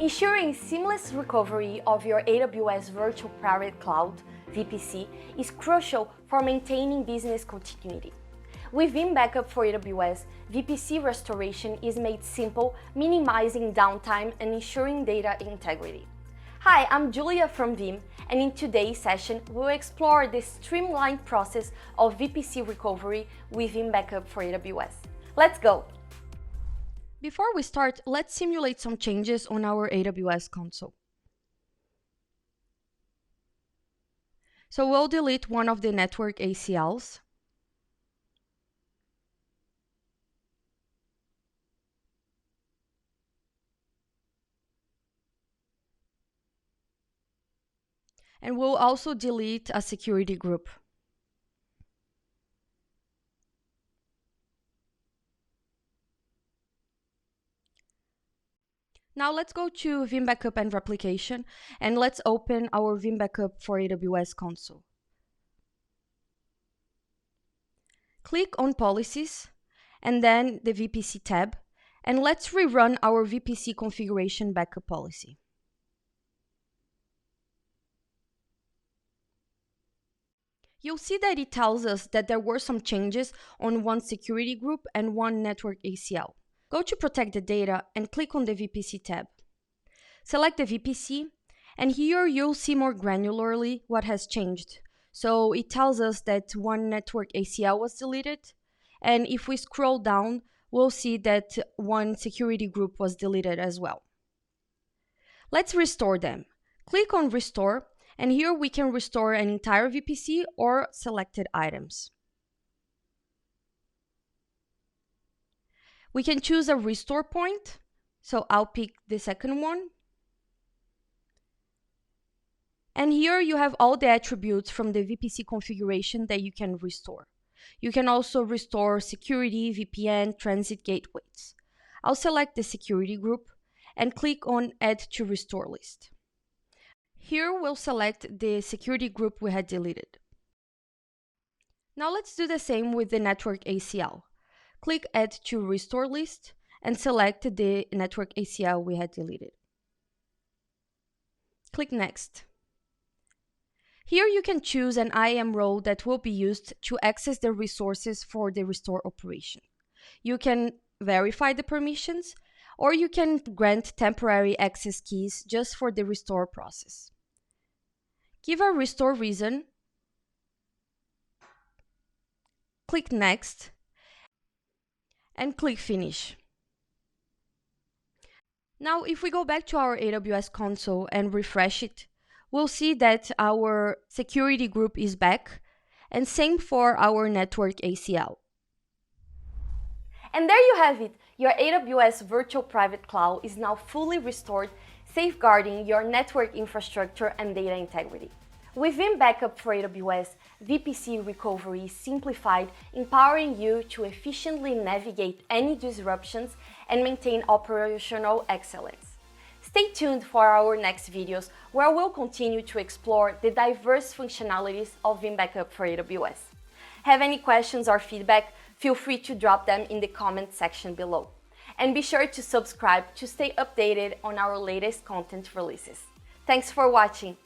Ensuring seamless recovery of your AWS Virtual Private Cloud, VPC, is crucial for maintaining business continuity. With Veeam Backup for AWS, VPC restoration is made simple, minimizing downtime and ensuring data integrity. Hi, I'm Julia from Veeam, and in today's session, we'll explore the streamlined process of VPC recovery with Veeam Backup for AWS. Let's go! Before we start, let's simulate some changes on our AWS console. So we'll delete one of the network ACLs. And we'll also delete a security group. Now let's go to Veeam Backup and Replication, and let's open our Veeam Backup for AWS console. Click on Policies, and then the VPC tab, and let's rerun our VPC configuration backup policy. You'll see that it tells us that there were some changes on one security group and one network ACL. Go to Protect the Data and click on the VPC tab. Select the VPC, and here you'll see more granularly what has changed. So it tells us that one network ACL was deleted, and if we scroll down, we'll see that one security group was deleted as well. Let's restore them. Click on Restore, and here we can restore an entire VPC or selected items. We can choose a restore point, so I'll pick the second one. And here you have all the attributes from the VPC configuration that you can restore. You can also restore security, VPN, transit gateways. I'll select the security group and click on Add to Restore List. Here we'll select the security group we had deleted. Now let's do the same with the network ACL. Click Add to Restore List and select the network ACL we had deleted. Click Next. Here you can choose an IAM role that will be used to access the resources for the restore operation. You can verify the permissions, or you can grant temporary access keys just for the restore process. Give a restore reason. Click Next. And click Finish. Now, if we go back to our AWS console and refresh it, we'll see that our security group is back, and same for our network ACL. And there you have it. Your AWS Virtual Private Cloud is now fully restored, safeguarding your network infrastructure and data integrity. With Veeam Backup for AWS, VPC recovery is simplified, empowering you to efficiently navigate any disruptions and maintain operational excellence. Stay tuned for our next videos, where we'll continue to explore the diverse functionalities of Veeam Backup for AWS. Have any questions or feedback? Feel free to drop them in the comment section below. And be sure to subscribe to stay updated on our latest content releases. Thanks for watching!